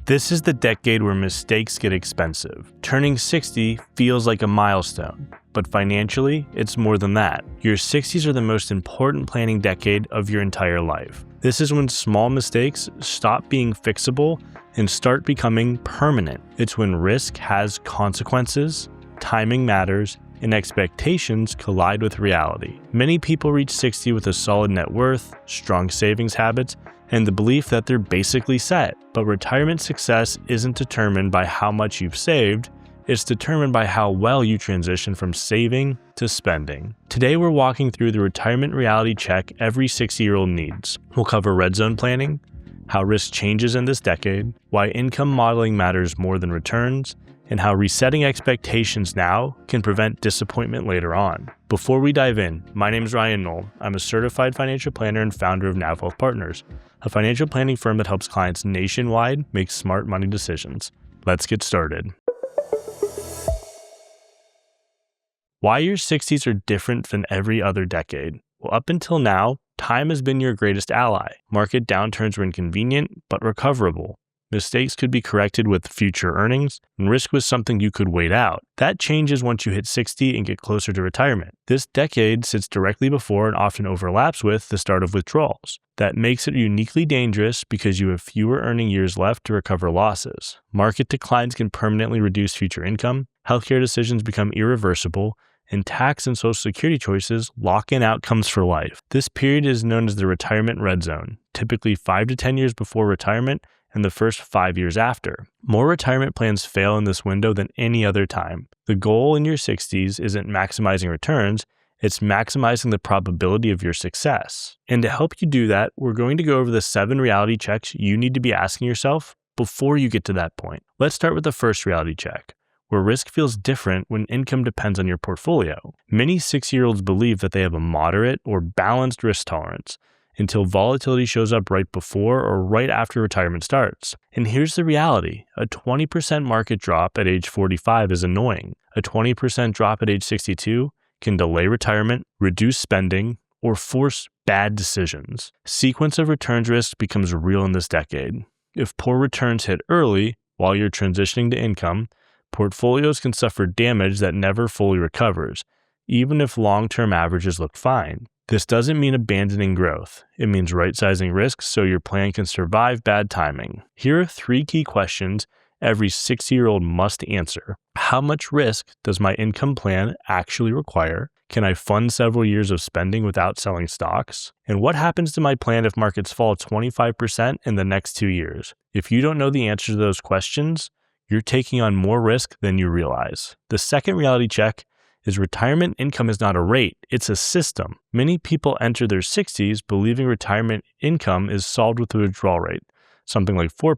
This is the decade where mistakes get expensive. Turning 60 feels like a milestone, but financially, it's more than that. Your 60s are the most important planning decade of your entire life. This is when small mistakes stop being fixable and start becoming permanent. It's when risk has consequences, timing matters, and expectations collide with reality. Many people reach 60 with a solid net worth, strong savings habits, and the belief that they're basically set. But retirement success isn't determined by how much you've saved, it's determined by how well you transition from saving to spending. Today we're walking through the retirement reality check every 60-year-old needs. We'll cover red zone planning, how risk changes in this decade, why income modeling matters more than returns, and how resetting expectations now can prevent disappointment later on. Before we dive in, my name is Ryan Knoll. I'm a certified financial planner and founder of NavWealth Partners, a financial planning firm that helps clients nationwide make smart money decisions. Let's get started. Why your 60s are different than every other decade? Well, up until now, time has been your greatest ally. Market downturns were inconvenient, but recoverable. Mistakes could be corrected with future earnings, and risk was something you could wait out. That changes once you hit 60 and get closer to retirement. This decade sits directly before and often overlaps with the start of withdrawals. That makes it uniquely dangerous because you have fewer earning years left to recover losses. Market declines can permanently reduce future income, healthcare decisions become irreversible, and tax and Social Security choices lock in outcomes for life. This period is known as the retirement red zone, typically 5 to 10 years before retirement and the first 5 years after. More retirement plans fail in this window than any other time. The goal in your 60s isn't maximizing returns, it's maximizing the probability of your success. And to help you do that, we're going to go over the 7 reality checks you need to be asking yourself before you get to that point. Let's start with the first reality check, where risk feels different when income depends on your portfolio. Many 60-year-olds believe that they have a moderate or balanced risk tolerance until volatility shows up right before or right after retirement starts. And here's the reality. A 20% market drop at age 45 is annoying. A 20% drop at age 62 can delay retirement, reduce spending, or force bad decisions. Sequence of returns risk becomes real in this decade. If poor returns hit early while you're transitioning to income, portfolios can suffer damage that never fully recovers, even if long-term averages look fine. This doesn't mean abandoning growth. It means right-sizing risks so your plan can survive bad timing. Here are 3 key questions every 60-year-old must answer. How much risk does my income plan actually require? Can I fund several years of spending without selling stocks? And what happens to my plan if markets fall 25% in the next 2 years? If you don't know the answer to those questions, you're taking on more risk than you realize. The second reality check is retirement income is not a rate, it's a system. Many people enter their 60s believing retirement income is solved with a withdrawal rate, something like 4%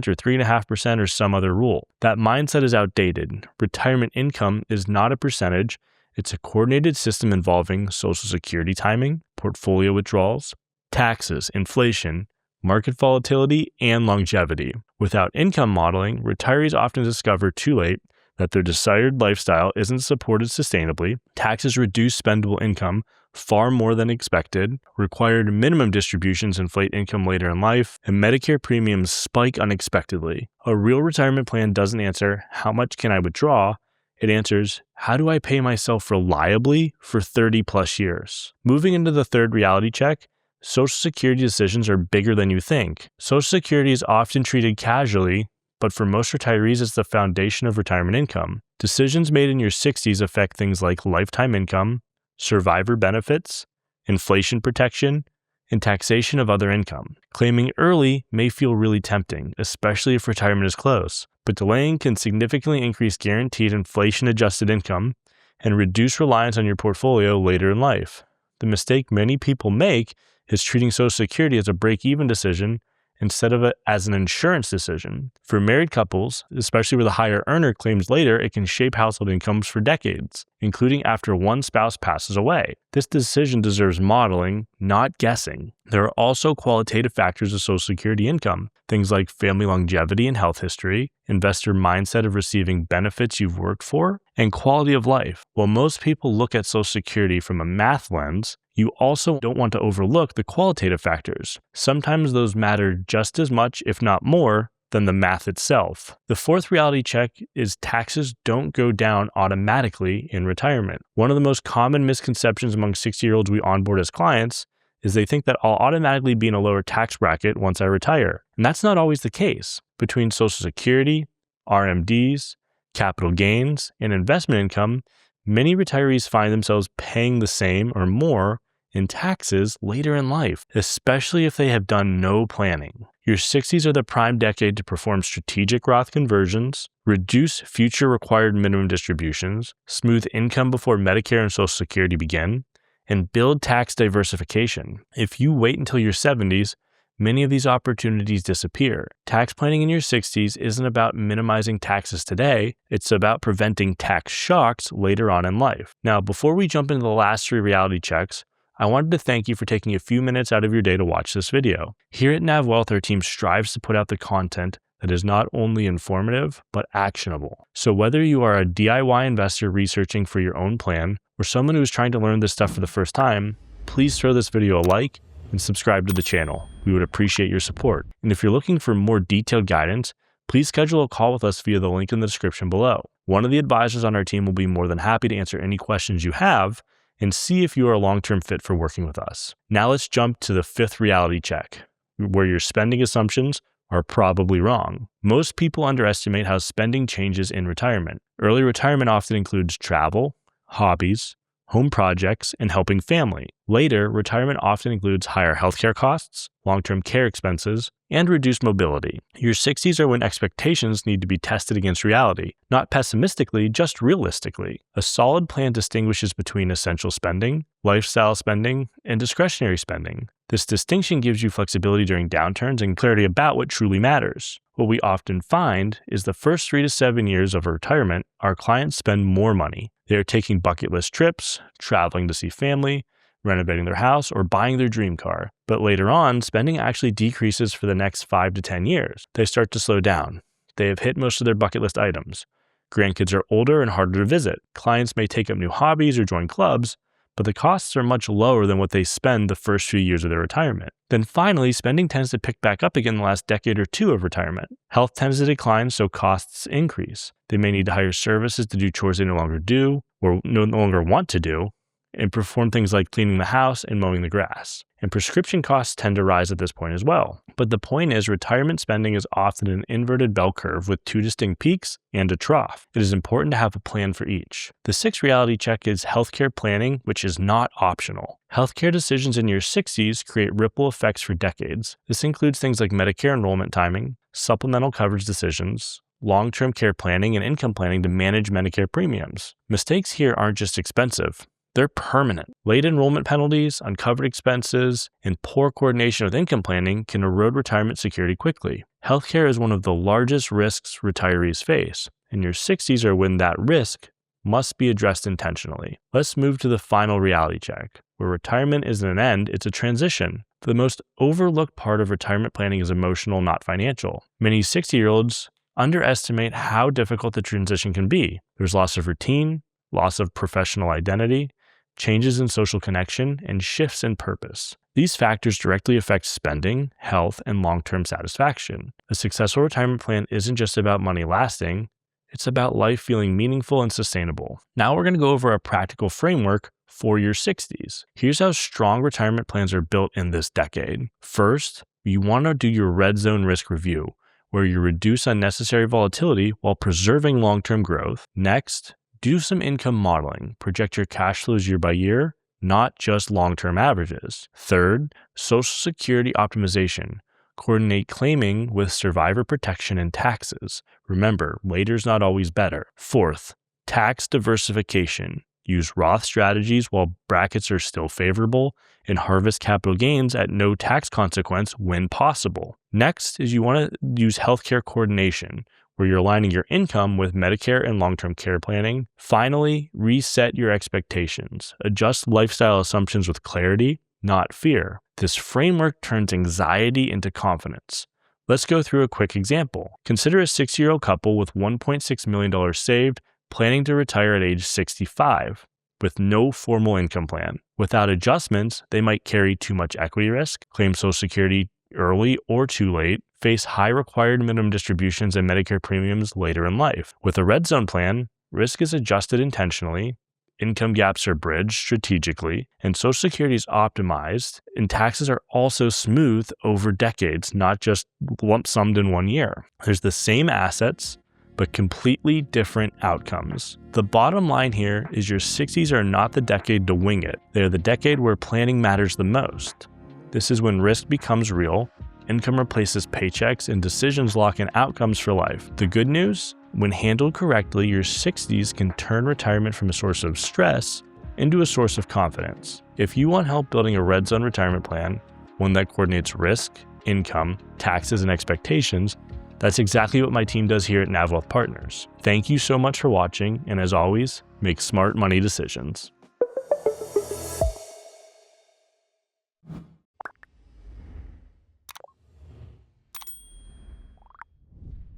or 3.5% or some other rule. That mindset is outdated. Retirement income is not a percentage, it's a coordinated system involving Social Security timing, portfolio withdrawals, taxes, inflation, market volatility, and longevity. Without income modeling, retirees often discover too late that their desired lifestyle isn't supported sustainably, taxes reduce spendable income far more than expected, required minimum distributions inflate income later in life, and Medicare premiums spike unexpectedly. A real retirement plan doesn't answer, how much can I withdraw? It answers, how do I pay myself reliably for 30 plus years? Moving into the third reality check, Social Security decisions are bigger than you think. Social Security is often treated casually, but for most retirees, it's the foundation of retirement income. Decisions made in your 60s affect things like lifetime income, survivor benefits, inflation protection, and taxation of other income. Claiming early may feel really tempting, especially if retirement is close, but delaying can significantly increase guaranteed inflation-adjusted income and reduce reliance on your portfolio later in life. The mistake many people make is treating Social Security as a break-even decision instead of it as an insurance decision. For married couples, especially where the higher earner claims later, it can shape household incomes for decades, including after one spouse passes away. This decision deserves modeling, not guessing. There are also qualitative factors of Social Security income, things like family longevity and health history, investor mindset of receiving benefits you've worked for, and quality of life. While most people look at Social Security from a math lens, you also don't want to overlook the qualitative factors. Sometimes those matter just as much, if not more, than the math itself. The fourth reality check is taxes don't go down automatically in retirement. One of the most common misconceptions among 60-year-olds we onboard as clients is they think that I'll automatically be in a lower tax bracket once I retire. And that's not always the case. Between Social Security, RMDs, capital gains, and investment income, many retirees find themselves paying the same or more in taxes later in life, especially if they have done no planning. Your 60s are the prime decade to perform strategic Roth conversions, reduce future required minimum distributions, smooth income before Medicare and Social Security begin, and build tax diversification. If you wait until your 70s, many of these opportunities disappear. Tax planning in your 60s isn't about minimizing taxes today, it's about preventing tax shocks later on in life. Now, before we jump into the last three reality checks, I wanted to thank you for taking a few minutes out of your day to watch this video. Here at Nav Wealth, our team strives to put out the content that is not only informative, but actionable. So whether you are a DIY investor researching for your own plan, or someone who is trying to learn this stuff for the first time, please throw this video a like and subscribe to the channel. We would appreciate your support. And if you're looking for more detailed guidance, please schedule a call with us via the link in the description below. One of the advisors on our team will be more than happy to answer any questions you have and see if you are a long-term fit for working with us. Now let's jump to the fifth reality check, where your spending assumptions are probably wrong. Most people underestimate how spending changes in retirement. Early retirement often includes travel, hobbies, home projects, and helping family. Later, retirement often includes higher healthcare costs, long-term care expenses, and reduced mobility. Your 60s are when expectations need to be tested against reality, not pessimistically, just realistically. A solid plan distinguishes between essential spending, lifestyle spending, and discretionary spending. This distinction gives you flexibility during downturns and clarity about what truly matters. What we often find is the first 3 to 7 years of retirement, our clients spend more money. They are taking bucket list trips, traveling to see family, renovating their house, or buying their dream car. But later on, spending actually decreases for the next 5 to 10 years. They start to slow down. They have hit most of their bucket list items. Grandkids are older and harder to visit. Clients may take up new hobbies or join clubs, but the costs are much lower than what they spend the first few years of their retirement. Then finally, spending tends to pick back up again in the last decade or two of retirement. Health tends to decline, so costs increase. They may need to hire services to do chores they no longer do or no longer want to do, and perform things like cleaning the house and mowing the grass. And prescription costs tend to rise at this point as well. But the point is, retirement spending is often an inverted bell curve with two distinct peaks and a trough. It is important to have a plan for each. The sixth reality check is healthcare planning, which is not optional. Healthcare decisions in your 60s create ripple effects for decades. This includes things like Medicare enrollment timing, supplemental coverage decisions, long-term care planning, and income planning to manage Medicare premiums. Mistakes here aren't just expensive. They're permanent. Late enrollment penalties, uncovered expenses, and poor coordination with income planning can erode retirement security quickly. Healthcare is one of the largest risks retirees face, and your 60s are when that risk must be addressed intentionally. Let's move to the final reality check, where retirement isn't an end, it's a transition. The most overlooked part of retirement planning is emotional, not financial. Many 60-year-olds underestimate how difficult the transition can be. There's loss of routine, loss of professional identity, changes in social connection, and shifts in purpose. These factors directly affect spending, health, and long-term satisfaction. A successful retirement plan isn't just about money lasting, it's about life feeling meaningful and sustainable. Now we're going to go over a practical framework for your 60s. Here's how strong retirement plans are built in this decade. First, you want to do your red zone risk review, where you reduce unnecessary volatility while preserving long-term growth. Next, do some income modeling. Project your cash flows year by year, not just long-term averages. Third, Social Security optimization. Coordinate claiming with survivor protection and taxes. Remember, later's not always better. Fourth, tax diversification. Use Roth strategies while brackets are still favorable, and harvest capital gains at no tax consequence when possible. Next is you want to use healthcare coordination, where you're aligning your income with Medicare and long-term care planning. Finally, reset your expectations. Adjust lifestyle assumptions with clarity, not fear. This framework turns anxiety into confidence. Let's go through a quick example. Consider a 60-year-old couple with $1.6 million saved, planning to retire at age 65 with no formal income plan. Without adjustments, they might carry too much equity risk, claim Social Security early or too late, face high required minimum distributions and Medicare premiums later in life. With a red zone plan, risk is adjusted intentionally, income gaps are bridged strategically, and Social Security is optimized, and taxes are also smooth over decades, not just lump summed in one year. There's the same assets, but completely different outcomes. The bottom line here is your 60s are not the decade to wing it. They're the decade where planning matters the most. This is when risk becomes real, income replaces paychecks, and decisions lock in outcomes for life. The good news? When handled correctly, your 60s can turn retirement from a source of stress into a source of confidence. If you want help building a red zone retirement plan, one that coordinates risk, income, taxes, and expectations, that's exactly what my team does here at NavWealth Partners. Thank you so much for watching, and as always, make smart money decisions.